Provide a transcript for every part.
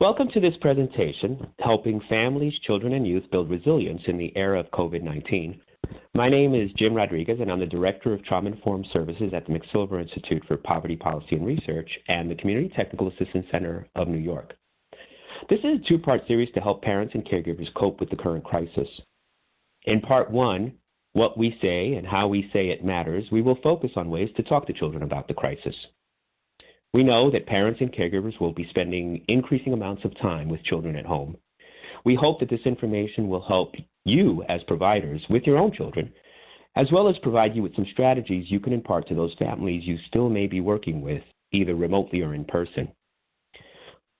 Welcome to this presentation, Helping Families, Children, and Youth Build Resilience in the Era of COVID-19. My name is Jim Rodriguez, and I'm the Director of Trauma-Informed Services at the McSilver Institute for Poverty Policy and Research and the Community Technical Assistance Center of New York. This is a two-part series to help parents and caregivers cope with the current crisis. In Part 1, What We Say and How We Say It Matters, we will focus on ways to talk to children about the crisis. We know that parents and caregivers will be spending increasing amounts of time with children at home. We hope that this information will help you as providers with your own children, as well as provide you with some strategies you can impart to those families you still may be working with, either remotely or in person.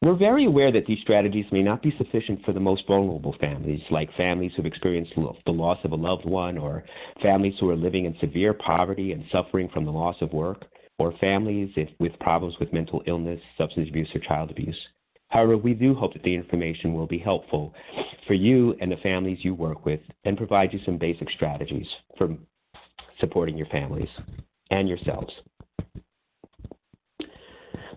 We're very aware that these strategies may not be sufficient for the most vulnerable families, like families who've experienced the loss of a loved one, or families who are living in severe poverty and suffering from the loss of work, or families with problems with mental illness, substance abuse, or child abuse. However, we do hope that the information will be helpful for you and the families you work with and provide you some basic strategies for supporting your families and yourselves.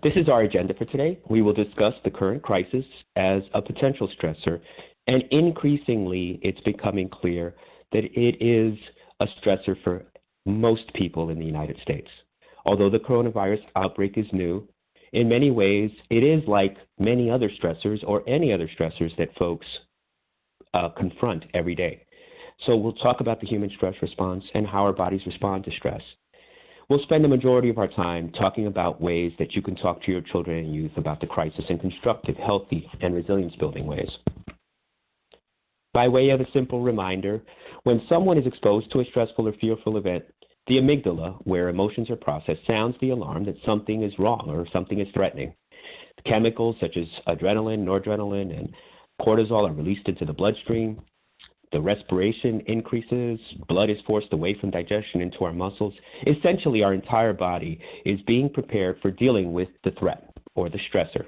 This is our agenda for today. We will discuss the current crisis as a potential stressor, and increasingly it's becoming clear that it is a stressor for most people in the United States. Although the coronavirus outbreak is new, in many ways it is like many other stressors or any other stressors that folks confront every day. So we'll talk about the human stress response and how our bodies respond to stress. We'll spend the majority of our time talking about ways that you can talk to your children and youth about the crisis in constructive, healthy, and resilience-building ways. By way of a simple reminder, when someone is exposed to a stressful or fearful event, the amygdala, where emotions are processed, sounds the alarm that something is wrong or something is threatening. Chemicals such as adrenaline, noradrenaline, and cortisol are released into the bloodstream. The respiration increases, blood is forced away from digestion into our muscles. Essentially, our entire body is being prepared for dealing with the threat or the stressor.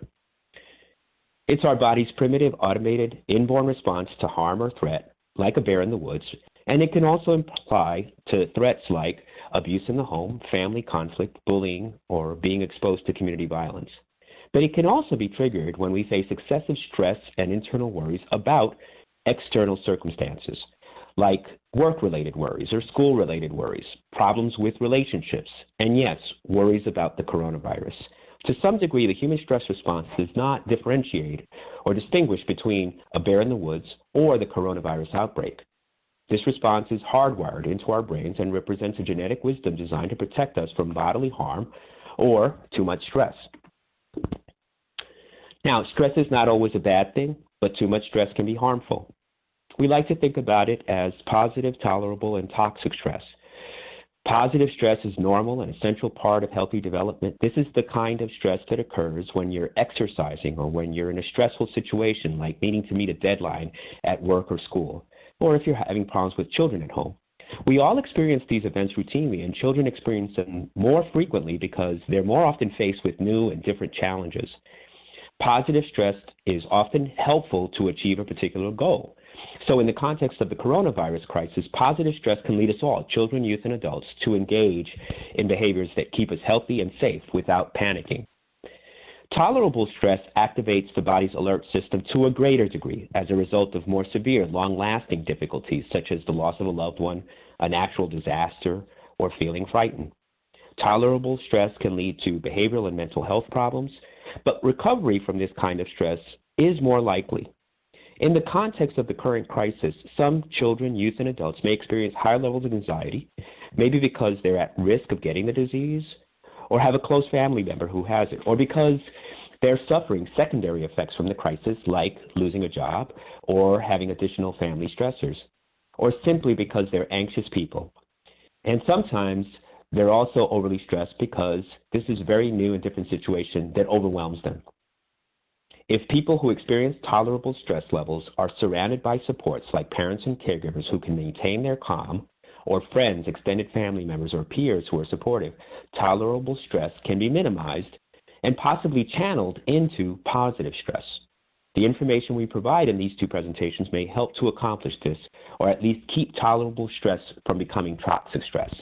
It's our body's primitive, automated, inborn response to harm or threat, like a bear in the woods, and it can also apply to threats like abuse in the home, family conflict, bullying, or being exposed to community violence. But it can also be triggered when we face excessive stress and internal worries about external circumstances, like work-related worries or school-related worries, problems with relationships, and yes, worries about the coronavirus. To some degree, the human stress response does not differentiate or distinguish between a bear in the woods or the coronavirus outbreak. This response is hardwired into our brains and represents a genetic wisdom designed to protect us from bodily harm or too much stress. Now, stress is not always a bad thing, but too much stress can be harmful. We like to think about it as positive, tolerable, and toxic stress. Positive stress is normal and essential part of healthy development. This is the kind of stress that occurs when you're exercising or when you're in a stressful situation like needing to meet a deadline at work or school, or if you're having problems with children at home. We all experience these events routinely, and children experience them more frequently because they're more often faced with new and different challenges. Positive stress is often helpful to achieve a particular goal. So in the context of the coronavirus crisis, positive stress can lead us all, children, youth, and adults, to engage in behaviors that keep us healthy and safe without panicking. Tolerable stress activates the body's alert system to a greater degree as a result of more severe, long-lasting difficulties, such as the loss of a loved one, a natural disaster, or feeling frightened. Tolerable stress can lead to behavioral and mental health problems, but recovery from this kind of stress is more likely. In the context of the current crisis, some children, youth, and adults may experience higher levels of anxiety, maybe because they're at risk of getting the disease, or have a close family member who has it, or because they're suffering secondary effects from the crisis, like losing a job or having additional family stressors, or simply because they're anxious people. And sometimes they're also overly stressed because this is a very new and different situation that overwhelms them. If people who experience tolerable stress levels are surrounded by supports like parents and caregivers who can maintain their calm, or friends, extended family members, or peers who are supportive, tolerable stress can be minimized and possibly channeled into positive stress. The information we provide in these two presentations may help to accomplish this, or at least keep tolerable stress from becoming toxic stress.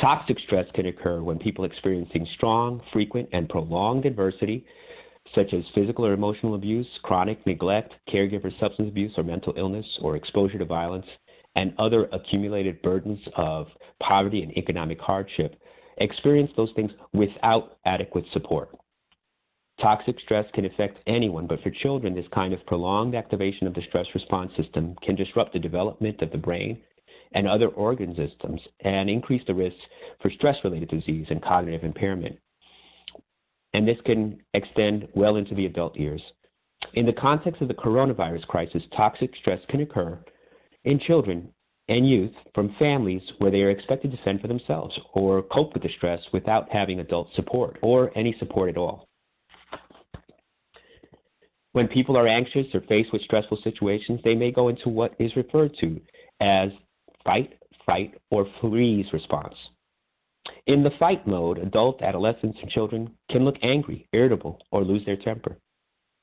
Toxic stress can occur when people experiencing strong, frequent, and prolonged adversity, such as physical or emotional abuse, chronic neglect, caregiver substance abuse or mental illness, or exposure to violence, and other accumulated burdens of poverty and economic hardship, experience those things without adequate support. Toxic stress can affect anyone, but for children, this kind of prolonged activation of the stress response system can disrupt the development of the brain and other organ systems and increase the risk for stress-related disease and cognitive impairment. And this can extend well into the adult years. In the context of the coronavirus crisis, toxic stress can occur in children and youth from families where they are expected to fend for themselves or cope with the stress without having adult support or any support at all. When people are anxious or faced with stressful situations, they may go into what is referred to as fight, fight, or freeze response. In the fight mode, adult, adolescents, and children can look angry, irritable, or lose their temper.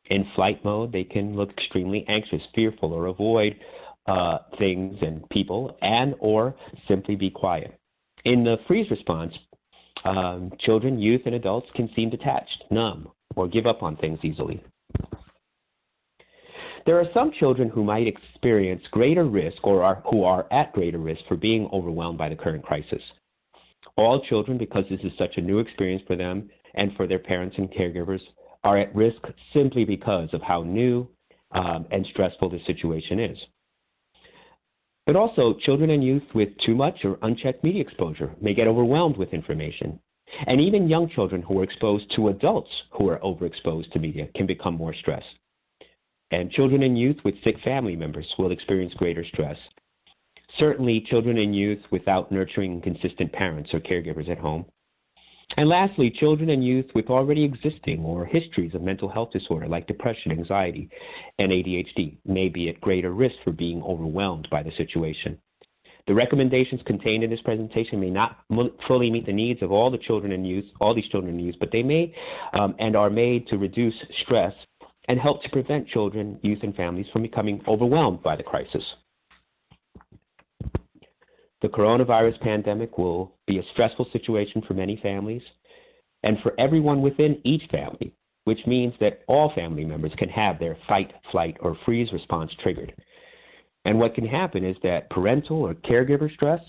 In flight mode, they can look extremely anxious, fearful, or avoid things and people, and or simply be quiet. In the freeze response, children, youth, and adults can seem detached, numb, or give up on things easily. There are some children who might experience greater risk or who are at greater risk for being overwhelmed by the current crisis. All children, because this is such a new experience for them and for their parents and caregivers, are at risk simply because of how new and stressful the situation is. But also, children and youth with too much or unchecked media exposure may get overwhelmed with information. And even young children who are exposed to adults who are overexposed to media can become more stressed. And children and youth with sick family members will experience greater stress. Certainly, children and youth without nurturing and consistent parents or caregivers at home. And lastly, children and youth with already existing or histories of mental health disorder like depression, anxiety, and ADHD may be at greater risk for being overwhelmed by the situation. The recommendations contained in this presentation may not fully meet the needs of all the children and youth, all these children and youth, but they may and are made to reduce stress and help to prevent children, youth, and families from becoming overwhelmed by the crisis. The coronavirus pandemic will be a stressful situation for many families and for everyone within each family, which means that all family members can have their fight, flight, or freeze response triggered. And what can happen is that parental or caregiver stress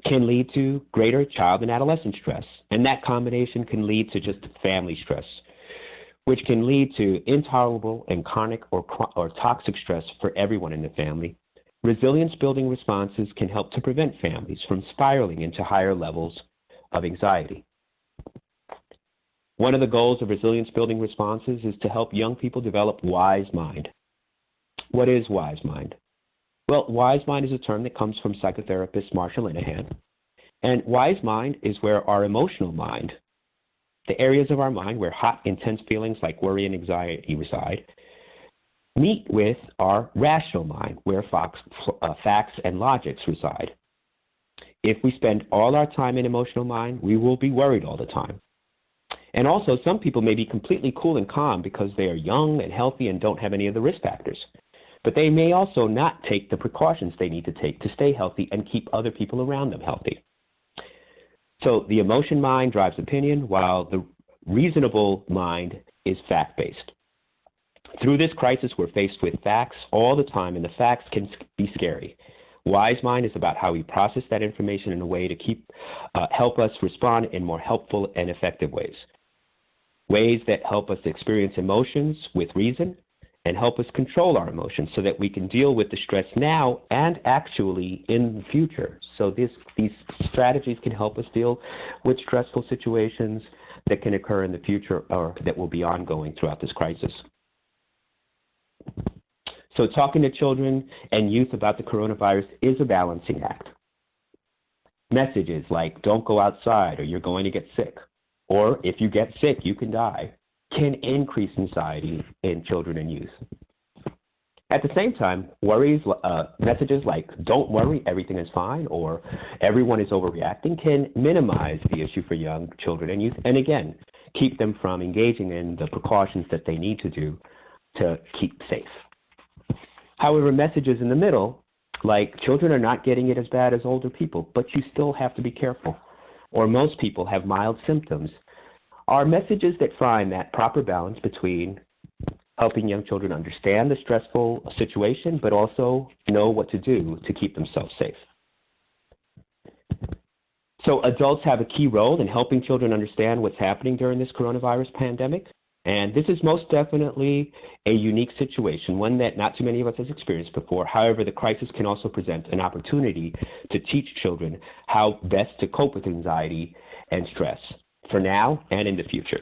can lead to greater child and adolescent stress, and that combination can lead to just family stress, which can lead to intolerable and chronic or toxic stress for everyone in the family. Resilience-building responses can help to prevent families from spiraling into higher levels of anxiety. One of the goals of resilience-building responses is to help young people develop wise mind. What is wise mind? Well, wise mind is a term that comes from psychotherapist Marsha Linehan. And wise mind is where our emotional mind, the areas of our mind where hot, intense feelings like worry and anxiety reside, meet with our rational mind, where facts and logics reside. If we spend all our time in emotional mind, we will be worried all the time. And also, some people may be completely cool and calm because they are young and healthy and don't have any of the risk factors. But they may also not take the precautions they need to take to stay healthy and keep other people around them healthy. So the emotion mind drives opinion, while the reasonable mind is fact-based. Through this crisis, we're faced with facts all the time, and the facts can be scary. Wise mind is about how we process that information in a way to help us respond in more helpful and effective ways. Ways that help us experience emotions with reason and help us control our emotions so that we can deal with the stress now and actually in the future. So these strategies can help us deal with stressful situations that can occur in the future or that will be ongoing throughout this crisis. So talking to children and youth about the coronavirus is a balancing act. Messages like don't go outside or you're going to get sick, or if you get sick, you can die, can increase anxiety in children and youth. At the same time, messages like don't worry, everything is fine, or everyone is overreacting can minimize the issue for young children and youth, and again, keep them from engaging in the precautions that they need to do to keep safe. However, messages in the middle, like children are not getting it as bad as older people, but you still have to be careful, or most people have mild symptoms, are messages that find that proper balance between helping young children understand the stressful situation, but also know what to do to keep themselves safe. So adults have a key role in helping children understand what's happening during this coronavirus pandemic. And this is most definitely a unique situation, one that not too many of us has experienced before. However, the crisis can also present an opportunity to teach children how best to cope with anxiety and stress for now and in the future.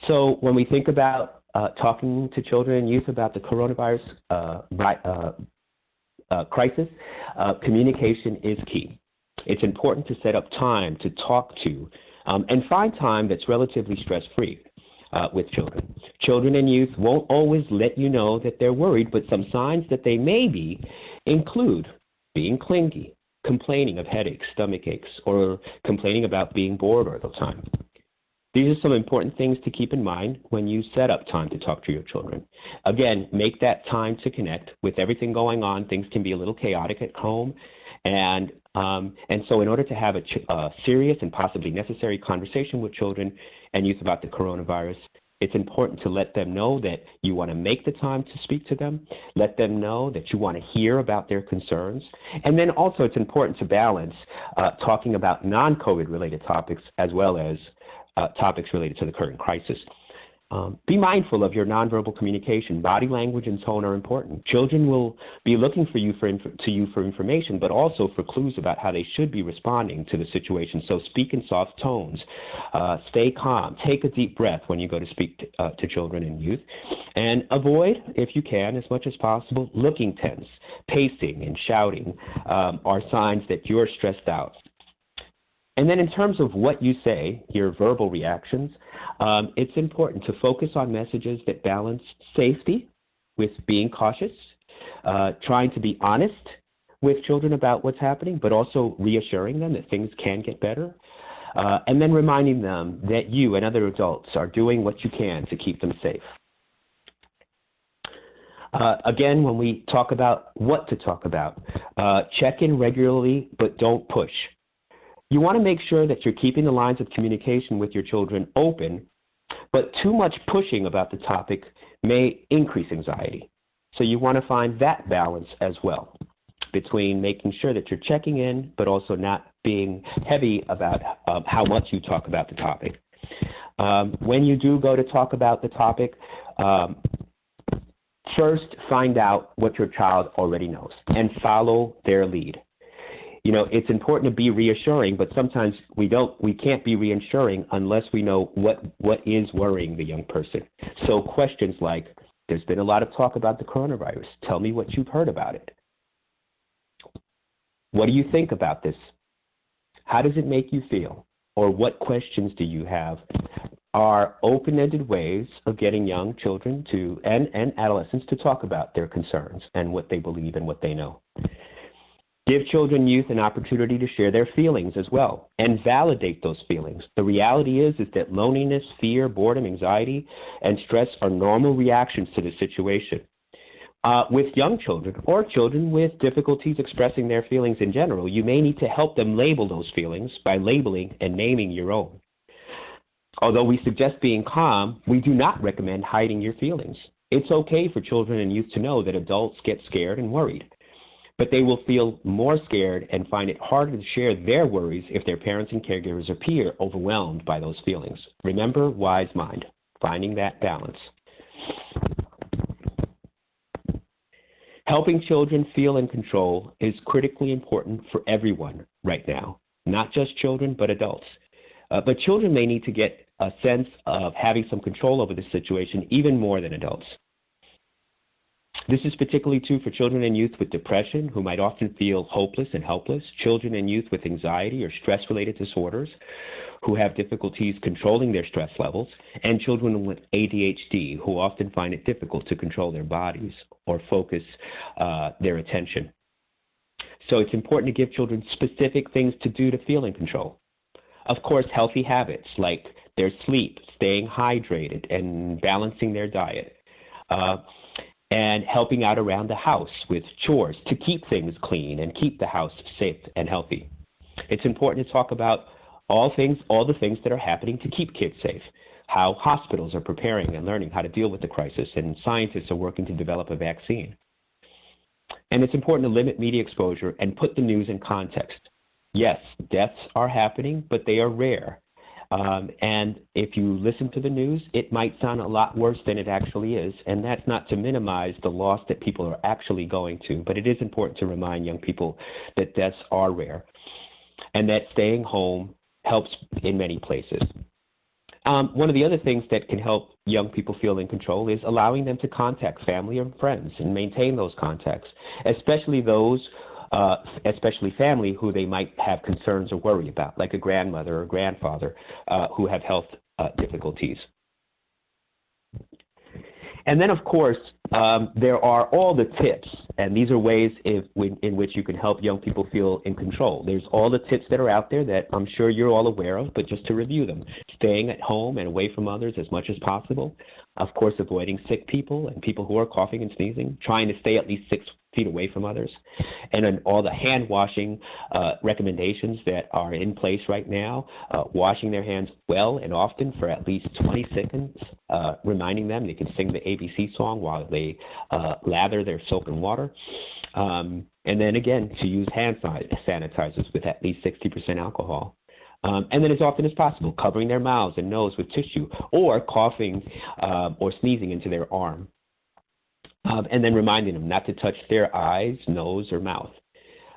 So when we think about talking to children and youth about the coronavirus crisis, communication is key. It's important to set up time to talk to and find time that's relatively stress-free with children. Children and youth won't always let you know that they're worried, but some signs that they may be include being clingy, complaining of headaches, stomach aches, or complaining about being bored all the time. These are some important things to keep in mind when you set up time to talk to your children. Again, make that time to connect. With everything going on, things can be a little chaotic at home. And so in order to have a serious and possibly necessary conversation with children and youth about the coronavirus, it's important to let them know that you want to make the time to speak to them, let them know that you want to hear about their concerns, and then also it's important to balance talking about non-COVID related topics as well as topics related to the current crisis. Be mindful of your nonverbal communication. Body language and tone are important. Children will be looking to you for information, but also for clues about how they should be responding to the situation. So speak in soft tones. Stay calm. Take a deep breath when you go to speak to children and youth. And avoid, if you can, as much as possible, looking tense. Pacing and shouting are signs that you're stressed out. And then in terms of what you say, your verbal reactions, it's important to focus on messages that balance safety with being cautious, trying to be honest with children about what's happening, but also reassuring them that things can get better, and then reminding them that you and other adults are doing what you can to keep them safe. Again, when we talk about what to talk about, check in regularly, but don't push. You want to make sure that you're keeping the lines of communication with your children open, but too much pushing about the topic may increase anxiety. So you want to find that balance as well between making sure that you're checking in, but also not being heavy about how much you talk about the topic. When you do go to talk about the topic, first find out what your child already knows and follow their lead. You know, it's important to be reassuring, but sometimes we can't be reassuring unless we know what is worrying the young person. So questions like, there's been a lot of talk about the coronavirus. Tell me what you've heard about it. What do you think about this? How does it make you feel? Or what questions do you have? Are open-ended ways of getting young children and adolescents to talk about their concerns and what they believe and what they know. Give children and youth an opportunity to share their feelings as well and validate those feelings. The reality is that loneliness, fear, boredom, anxiety, and stress are normal reactions to the situation. With young children or children with difficulties expressing their feelings in general, you may need to help them label those feelings by labeling and naming your own. Although we suggest being calm, we do not recommend hiding your feelings. It's okay for children and youth to know that adults get scared and worried, but they will feel more scared and find it harder to share their worries if their parents and caregivers appear overwhelmed by those feelings. Remember, wise mind, finding that balance. Helping children feel in control is critically important for everyone right now, not just children, but adults. But children may need to get a sense of having some control over the situation even more than adults. This is particularly true for children and youth with depression, who might often feel hopeless and helpless, children and youth with anxiety or stress-related disorders, who have difficulties controlling their stress levels, and children with ADHD, who often find it difficult to control their bodies or focus their attention. So it's important to give children specific things to do to feel in control. Of course, healthy habits like their sleep, staying hydrated, and balancing their diet. And helping out around the house with chores to keep things clean and keep the house safe and healthy. It's important to talk about all the things that are happening to keep kids safe, how hospitals are preparing and learning how to deal with the crisis, and scientists are working to develop a vaccine. And it's important to limit media exposure and put the news in context. Yes, deaths are happening, but they are rare. And if you listen to the news, it might sound a lot worse than it actually is. And that's not to minimize the loss that people are actually going to, but it is important to remind young people that deaths are rare and that staying home helps in many places. One of the other things that can help young people feel in control is allowing them to contact family or friends and maintain those contacts, especially family who they might have concerns or worry about, like a grandmother or grandfather who have health difficulties. And then, of course, there are all the tips, and these are ways in which you can help young people feel in control. There's all the tips that are out there that I'm sure you're all aware of, but just to review them. Staying at home and away from others as much as possible. Of course, avoiding sick people and people who are coughing and sneezing. Trying to stay at least 6 feet away from others. And then all the hand washing recommendations that are in place right now. Washing their hands well and often for at least 20 seconds. Reminding them they can sing the ABC song while they lather their soap and water. And then again, to use hand sanitizers with at least 60% alcohol. And then as often as possible, covering their mouths and nose with tissue or coughing or sneezing into their arm. And then reminding them not to touch their eyes, nose, or mouth.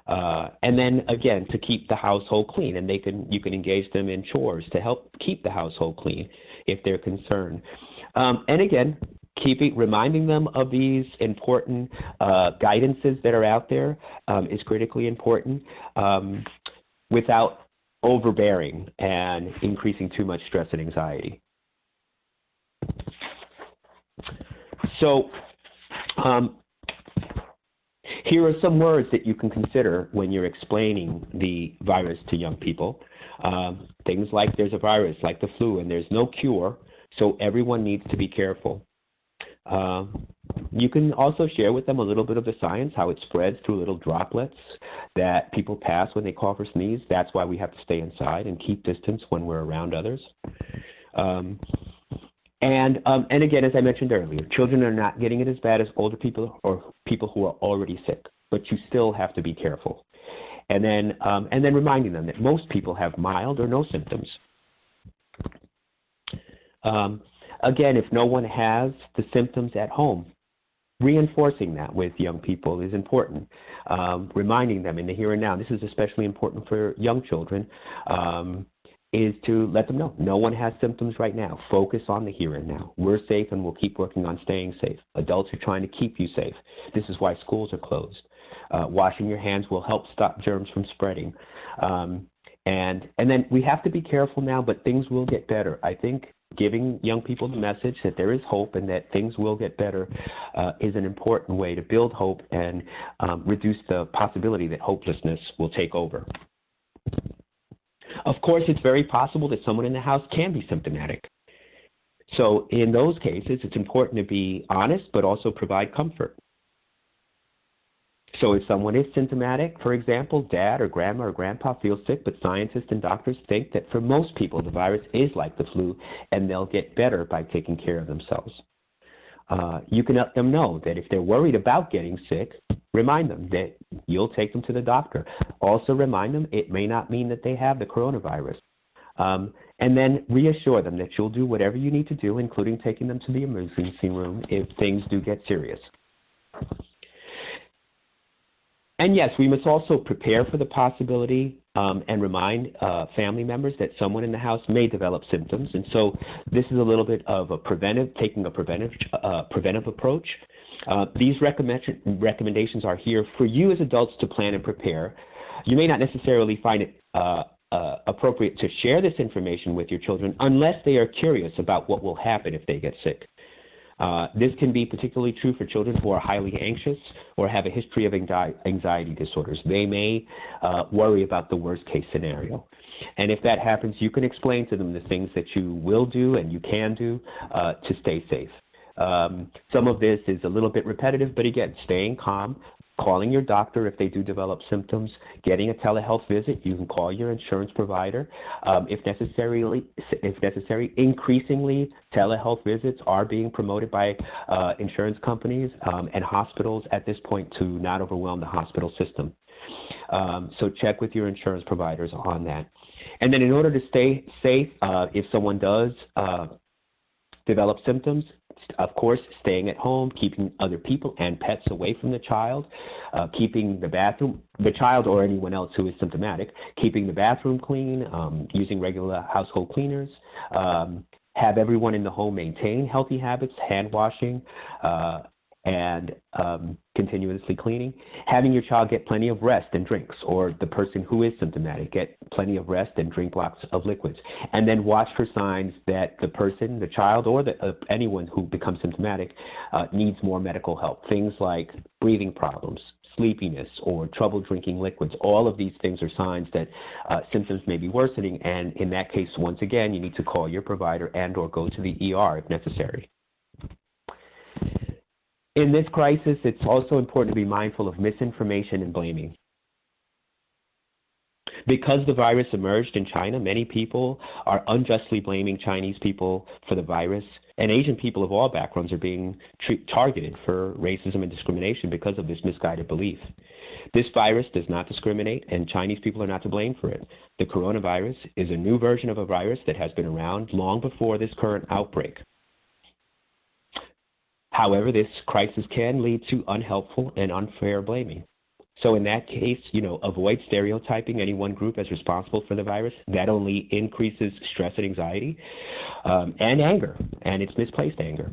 And then, again, to keep the household clean. And you can engage them in chores to help keep the household clean if they're concerned. And again, reminding them of these important guidances that are out there is critically important without overbearing and increasing too much stress and anxiety. So here are some words that you can consider when you're explaining the virus to young people. Things like there's a virus like the flu and there's no cure, so everyone needs to be careful. You can also share with them a little bit of the science, how it spreads through little droplets that people pass when they cough or sneeze. That's why we have to stay inside and keep distance when we're around others. And again, as I mentioned earlier, children are not getting it as bad as older people or people who are already sick, but you still have to be careful. And then reminding them that most people have mild or no symptoms. Again, if no one has the symptoms at home, reinforcing that with young people is important. Reminding them in the here and now, this is especially important for young children, is to let them know no one has symptoms right now. Focus on the here and now. We're safe and we'll keep working on staying safe. Adults are trying to keep you safe. This is why schools are closed. Washing your hands will help stop germs from spreading. And then we have to be careful now, but things will get better. I think giving young people the message that there is hope and that things will get better is an important way to build hope and reduce the possibility that hopelessness will take over. Of course, it's very possible that someone in the house can be symptomatic. So in those cases, it's important to be honest, but also provide comfort. So if someone is symptomatic, for example, dad or grandma or grandpa feels sick, but scientists and doctors think that for most people, the virus is like the flu, and they'll get better by taking care of themselves. You can let them know that if they're worried about getting sick, remind them that you'll take them to the doctor. Also remind them it may not mean that they have the coronavirus. And then reassure them that you'll do whatever you need to do, including taking them to the emergency room if things do get serious. And yes, we must also prepare for the possibility and remind family members that someone in the house may develop symptoms. And so this is a little bit of taking a preventive approach. These recommendations are here for you as adults to plan and prepare. You may not necessarily find it appropriate to share this information with your children unless they are curious about what will happen if they get sick. This can be particularly true for children who are highly anxious or have a history of anxiety disorders. They may worry about the worst case scenario. And if that happens, you can explain to them the things that you will do and you can do to stay safe. Some of this is a little bit repetitive, but again, staying calm, calling your doctor if they do develop symptoms, getting a telehealth visit. You can call your insurance provider. If necessary, increasingly, telehealth visits are being promoted by insurance companies and hospitals at this point to not overwhelm the hospital system. So check with your insurance providers on that. And then in order to stay safe, if someone does develop symptoms, of course, staying at home, keeping other people and pets away from the child, keeping the child or anyone else who is symptomatic, keeping the bathroom clean, using regular household cleaners, have everyone in the home maintain healthy habits, hand washing, and continuously cleaning, having your child get plenty of rest and drinks, or the person who is symptomatic get plenty of rest and drink lots of liquids, and then watch for signs that the person, the child, or anyone who becomes symptomatic needs more medical help. Things like breathing problems, sleepiness, or trouble drinking liquids. All of these things are signs that symptoms may be worsening, and in that case, once again, you need to call your provider and or go to the ER if necessary. In this crisis, it's also important to be mindful of misinformation and blaming. Because the virus emerged in China, many people are unjustly blaming Chinese people for the virus, and Asian people of all backgrounds are being targeted for racism and discrimination because of this misguided belief. This virus does not discriminate, and Chinese people are not to blame for it. The coronavirus is a new version of a virus that has been around long before this current outbreak. However, this crisis can lead to unhelpful and unfair blaming. So in that case, avoid stereotyping any one group as responsible for the virus. That only increases stress and anxiety and anger, and it's misplaced anger.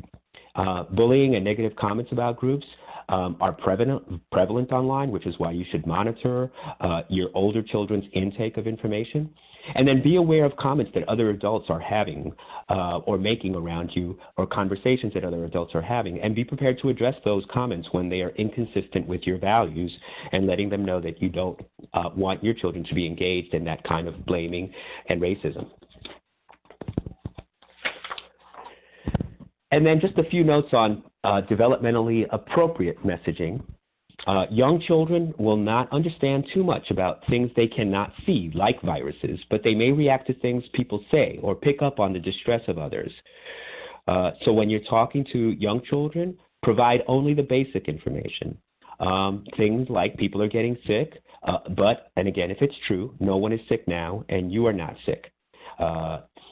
Bullying and negative comments about groups are prevalent online, which is why you should monitor your older children's intake of information. And then be aware of comments that other adults are having or making around you, or conversations that other adults are having, and be prepared to address those comments when they are inconsistent with your values, and letting them know that you don't want your children to be engaged in that kind of blaming and racism. And then just a few notes on developmentally appropriate messaging. Young children will not understand too much about things they cannot see, like viruses, but they may react to things people say or pick up on the distress of others. So when you're talking to young children, provide only the basic information. Things like people are getting sick, and again, if it's true, no one is sick now and you are not sick.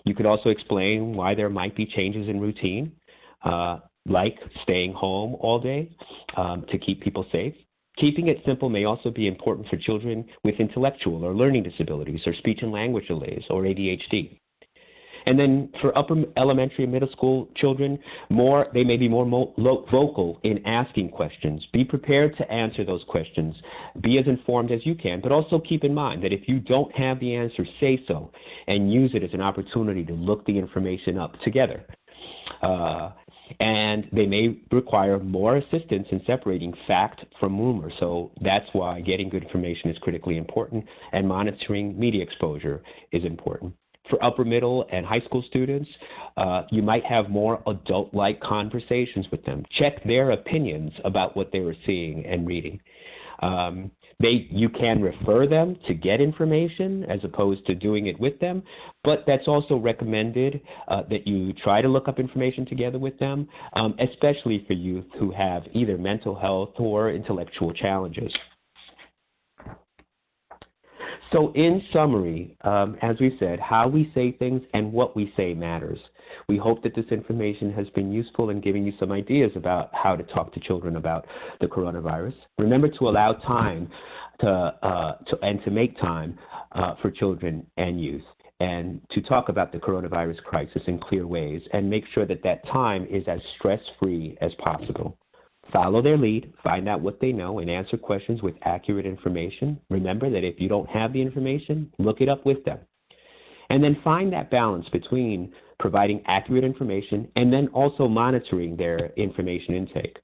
You could also explain why there might be changes in routine, like staying home all day to keep people safe. Keeping it simple may also be important for children with intellectual or learning disabilities, or speech and language delays, or ADHD. And then for upper elementary and middle school children, they may be more vocal in asking questions. Be prepared to answer those questions. Be as informed as you can, but also keep in mind that if you don't have the answer, say so, and use it as an opportunity to look the information up together. And they may require more assistance in separating fact from rumor. So that's why getting good information is critically important, and monitoring media exposure is important. For upper middle and high school students, you might have more adult-like conversations with them. Check their opinions about what they were seeing and reading. You can refer them to get information as opposed to doing it with them, but that's also recommended that you try to look up information together with them, especially for youth who have either mental health or intellectual challenges. So in summary, as we said, how we say things and what we say matters. We hope that this information has been useful in giving you some ideas about how to talk to children about the coronavirus. Remember to allow time to make time for children and youth, and to talk about the coronavirus crisis in clear ways, and make sure that that time is as stress-free as possible. Follow their lead, find out what they know, and answer questions with accurate information. Remember that if you don't have the information, look it up with them. And then find that balance between providing accurate information and then also monitoring their information intake.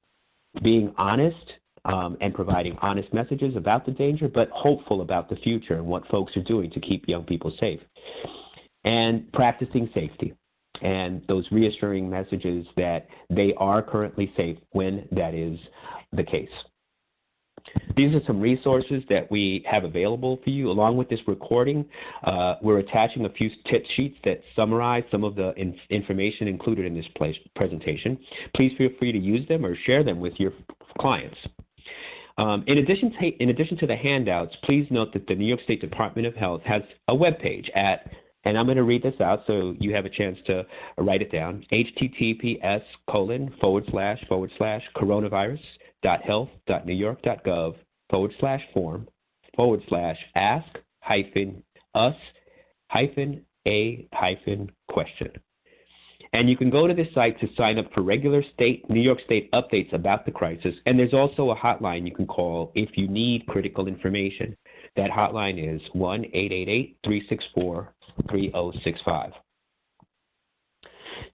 Being honest and providing honest messages about the danger, but hopeful about the future and what folks are doing to keep young people safe. And practicing safety and those reassuring messages that they are currently safe when that is the case. These are some resources that we have available for you. Along with this recording, we're attaching a few tip sheets that summarize some of the information included in this presentation. Please feel free to use them or share them with your clients. In addition to the handouts, please note that the New York State Department of Health has a webpage at, and I'm going to read this out so you have a chance to write it down, https://coronavirus.health.newyork.gov/form/ask-us-a-question. And you can go to this site to sign up for regular New York State updates about the crisis. And there's also a hotline you can call if you need critical information. That hotline is 1-888-364-3065.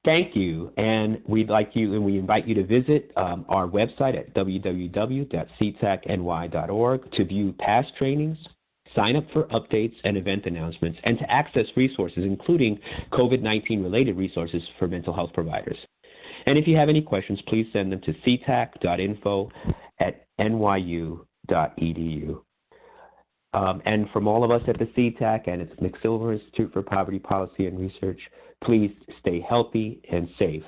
Thank you, and we invite you to visit our website at www.ctacny.org to view past trainings, sign up for updates and event announcements, and to access resources, including COVID-19 related resources for mental health providers. And if you have any questions, please send them to ctac.info@nyu.edu. And from all of us at the CTAC and its McSilver Institute for Poverty Policy and Research, please stay healthy and safe.